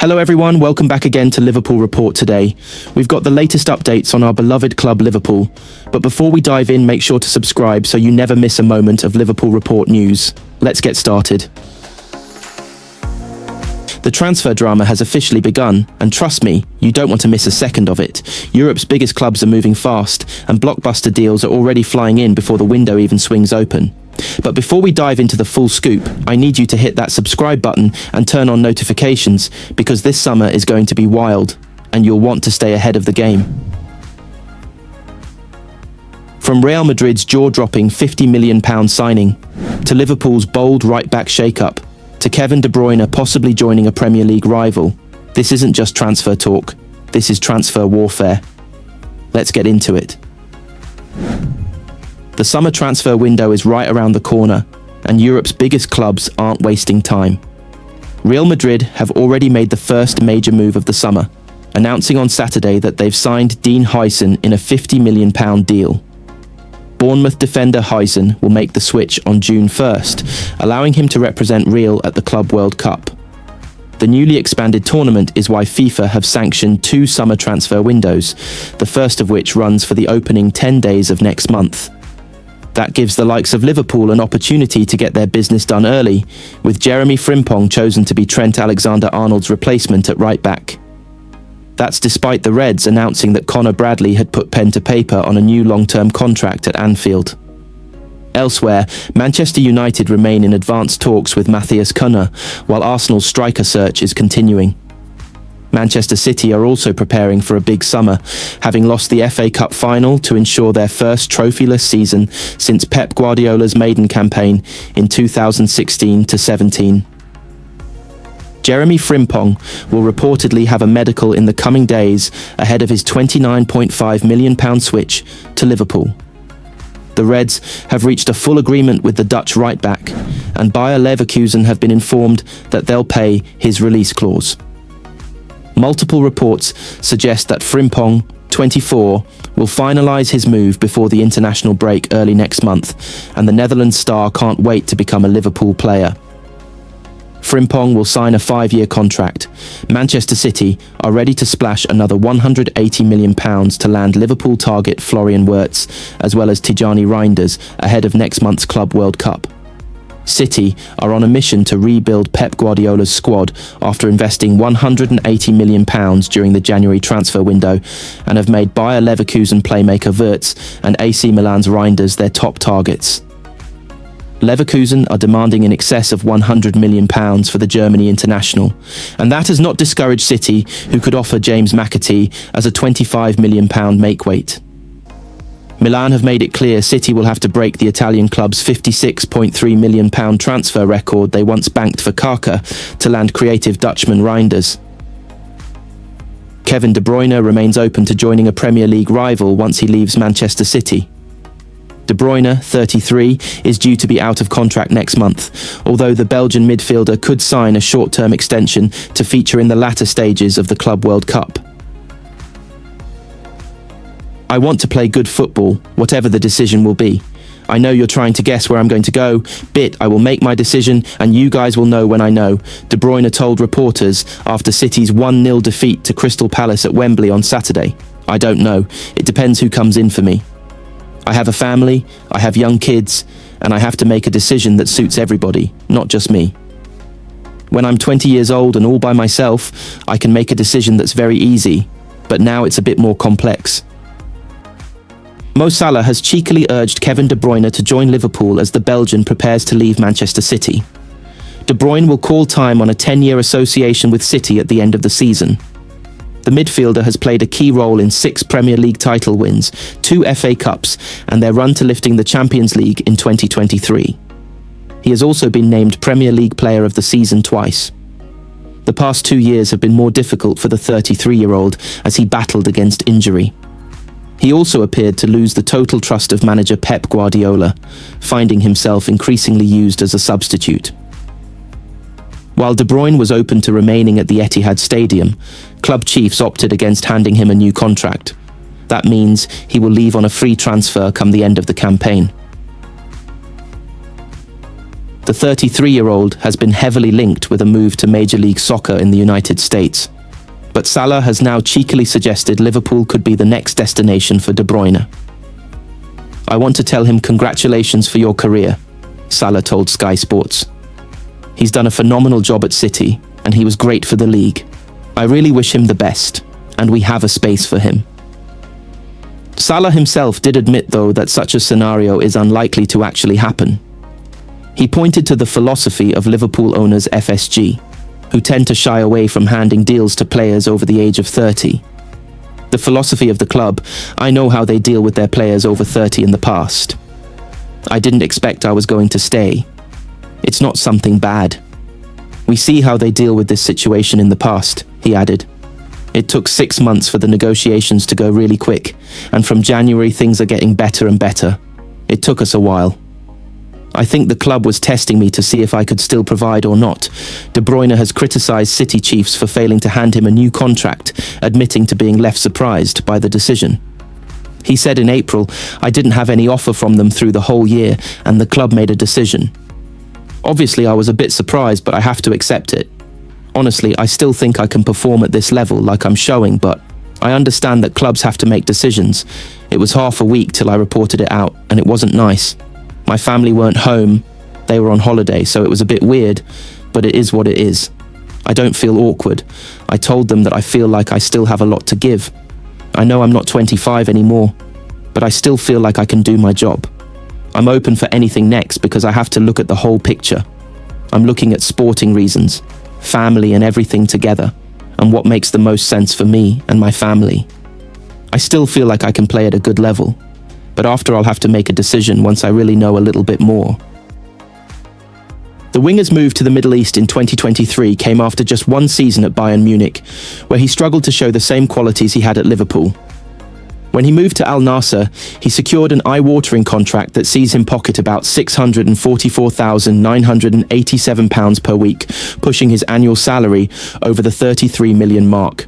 Hello everyone, welcome back again to Liverpool Report today. We've got the latest updates on our beloved club Liverpool, but before we dive in, make sure to subscribe so you never miss a moment of Liverpool Report news. Let's get started. The transfer drama has officially begun, and trust me, you don't want to miss a second of it. Europe's biggest clubs are moving fast, and blockbuster deals are already flying in before the window even swings open. But before we dive into the full scoop, I need you to hit that subscribe button and turn on notifications, because this summer is going to be wild, and you'll want to stay ahead of the game. From Real Madrid's jaw-dropping £50 million signing, to Liverpool's bold right-back shake-up, to Kevin De Bruyne possibly joining a Premier League rival, this isn't just transfer talk, this is transfer warfare. Let's get into it. The summer transfer window is right around the corner, and Europe's biggest clubs aren't wasting time. Real Madrid have already made the first major move of the summer, announcing on Saturday that they've signed Dean Huijsen in a £50 million deal. Bournemouth defender Huijsen will make the switch on June 1st, allowing him to represent Real at the Club World Cup. The newly expanded tournament is why FIFA have sanctioned 2 summer transfer windows, the first of which runs for the opening 10 days of next month. That gives the likes of Liverpool an opportunity to get their business done early, with Jeremiafrimpong chosen to be Trent Alexander-Arnold's replacement at right-back. That's despite the Reds announcing that Conor Bradley had put pen to paper on a new long-term contract at Anfield. Elsewhere, Manchester United remain in advanced talks with Matthias Cunha, while Arsenal's striker search is continuing. Manchester City are also preparing for a big summer, having lost the FA Cup final to ensure their first trophyless season since Pep Guardiola's maiden campaign in 2016-17. Jeremiafrimpong will reportedly have a medical in the coming days ahead of his £29.5 million switch to Liverpool. The Reds have reached a full agreement with the Dutch right-back, and Bayer Leverkusen have been informed that they'll pay his release clause. Multiple reports suggest that Frimpong, 24, will finalise his move before the international break early next month, and the Netherlands star can't wait to become a Liverpool player. Frimpong will sign a 5-year contract. Manchester City are ready to splash another £180 million to land Liverpool target Florian Wirtz, as well as Tijani Reinders, ahead of next month's Club World Cup. City are on a mission to rebuild Pep Guardiola's squad after investing £180 million during the January transfer window, and have made Bayer Leverkusen playmaker Wirtz and AC Milan's Reinders their top targets. Leverkusen are demanding in excess of £100 million for the Germany international, and that has not discouraged City, who could offer James McAtee as a £25 million makeweight. Milan have made it clear City will have to break the Italian club's £56.3 million transfer record they once banked for Kaka to land creative Dutchman Reinders. Kevin De Bruyne remains open to joining a Premier League rival once he leaves Manchester City. De Bruyne, 33, is due to be out of contract next month, although the Belgian midfielder could sign a short-term extension to feature in the latter stages of the Club World Cup. I want to play good football, whatever the decision will be. I know you're trying to guess where I'm going to go. I will make my decision, and you guys will know when I know, De Bruyne told reporters after City's 1-0 defeat to Crystal Palace at Wembley on Saturday. I don't know. It depends who comes in for me. I have a family, I have young kids, and I have to make a decision that suits everybody, not just me. When I'm 20 years old and all by myself, I can make a decision that's very easy, but now it's a bit more complex. Mo Salah has cheekily urged Kevin De Bruyne to join Liverpool as the Belgian prepares to leave Manchester City. De Bruyne will call time on a 10-year association with City at the end of the season. The midfielder has played a key role in 6 Premier League title wins, 2 FA Cups, and their run to lifting the Champions League in 2023. He has also been named Premier League Player of the Season twice. The past 2 years have been more difficult for the 33-year-old as he battled against injury. He also appeared to lose the total trust of manager Pep Guardiola, finding himself increasingly used as a substitute. While De Bruyne was open to remaining at the Etihad Stadium, club chiefs opted against handing him a new contract. That means he will leave on a free transfer come the end of the campaign. The 33-year-old has been heavily linked with a move to Major League Soccer in the United States. But Salah has now cheekily suggested Liverpool could be the next destination for De Bruyne. "I want to tell him congratulations for your career," Salah told Sky Sports. "He's done a phenomenal job at City, and he was great for the league. I really wish him the best, and we have a space for him." Salah himself did admit, though, that such a scenario is unlikely to actually happen. He pointed to the philosophy of Liverpool owners FSG, who tend to shy away from handing deals to players over the age of 30. The philosophy of the club: "I know how they deal with their players over 30 in the past. I didn't expect I was going to stay. It's not something bad. We see how they deal with this situation in the past," he added. "It took 6 months for the negotiations to go really quick, and from January things are getting better and better. It took us a while. I think the club was testing me to see if I could still provide or not." De Bruyne has criticised City chiefs for failing to hand him a new contract, admitting to being left surprised by the decision. He said in April, "I didn't have any offer from them through the whole year, and the club made a decision. Obviously, I was a bit surprised, but I have to accept it. Honestly, I still think I can perform at this level like I'm showing, but I understand that clubs have to make decisions. It was half a week till I reported it out, and it wasn't nice. My family weren't home, they were on holiday, so it was a bit weird, but it is what it is. I don't feel awkward. I told them that I feel like I still have a lot to give. I know I'm not 25 anymore, but I still feel like I can do my job. I'm open for anything next because I have to look at the whole picture. I'm looking at sporting reasons, family and everything together, and what makes the most sense for me and my family. I still feel like I can play at a good level, but after I'll have to make a decision once I really know a little bit more." The winger's move to the Middle East in 2023 came after just one season at Bayern Munich, where he struggled to show the same qualities he had at Liverpool. When he moved to Al Nassr, he secured an eye-watering contract that sees him pocket about £644,987 per week, pushing his annual salary over the 33 million mark.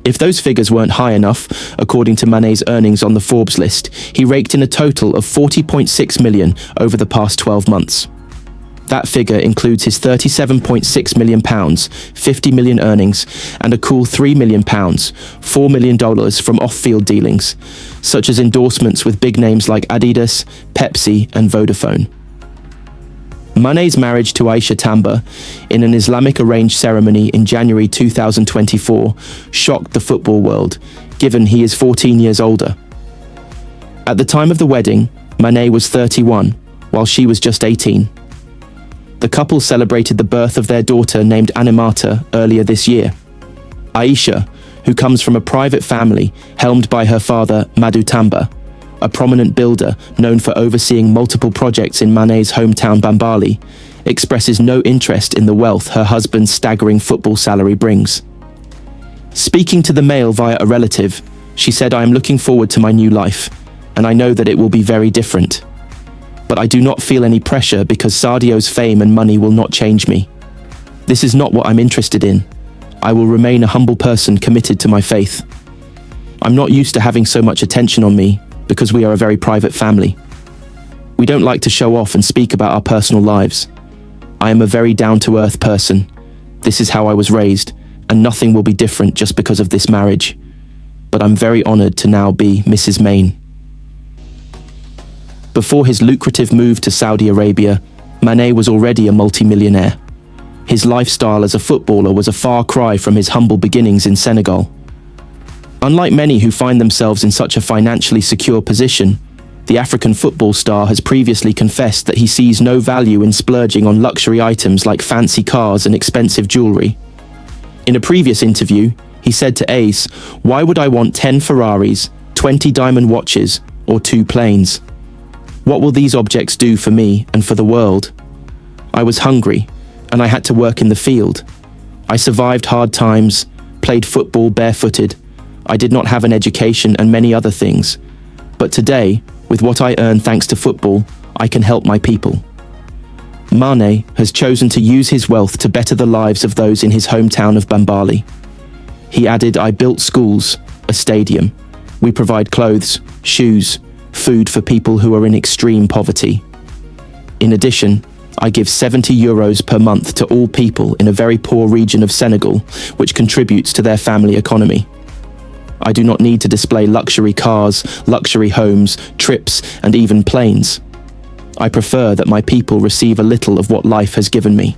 If those figures weren't high enough, according to Mane's earnings on the Forbes list, he raked in a total of 40.6 million over the past 12 months. That figure includes his £37.6 million, 50 million earnings, and a cool £3 million, $4 million from off-field dealings, such as endorsements with big names like Adidas, Pepsi, and Vodafone. Mane's marriage to Aisha Tamba, in an Islamic arranged ceremony in January 2024, shocked the football world, given he is 14 years older. At the time of the wedding, Mane was 31, while she was just 18. The couple celebrated the birth of their daughter named Animata earlier this year. Aisha, who comes from a private family helmed by her father Madu Tamba, a prominent builder known for overseeing multiple projects in Mane's hometown Bambali, expresses no interest in the wealth her husband's staggering football salary brings. Speaking to the Mail via a relative, she said, "I am looking forward to my new life, and I know that it will be very different. But I do not feel any pressure because Sadio's fame and money will not change me. This is not what I'm interested in. I will remain a humble person committed to my faith. I'm not used to having so much attention on me because we are a very private family. We don't like to show off and speak about our personal lives. I am a very down-to-earth person. This is how I was raised, and nothing will be different just because of this marriage. But I'm very honored to now be Mrs. Mane." Before his lucrative move to Saudi Arabia, Mane was already a multimillionaire. His lifestyle as a footballer was a far cry from his humble beginnings in Senegal. Unlike many who find themselves in such a financially secure position, the African football star has previously confessed that he sees no value in splurging on luxury items like fancy cars and expensive jewelry. In a previous interview, he said to Ace, "Why would I want 10 Ferraris, 20 diamond watches, or 2 planes? What will these objects do for me and for the world? I was hungry, and I had to work in the field. I survived hard times, played football barefooted. I did not have an education and many other things. But today, with what I earn thanks to football, I can help my people." Mane has chosen to use his wealth to better the lives of those in his hometown of Bambali. He added, "I built schools, a stadium. We provide clothes, shoes, food for people who are in extreme poverty. In addition, I give €70 per month to all people in a very poor region of Senegal, which contributes to their family economy. I do not need to display luxury cars, luxury homes, trips, and even planes. I prefer that my people receive a little of what life has given me.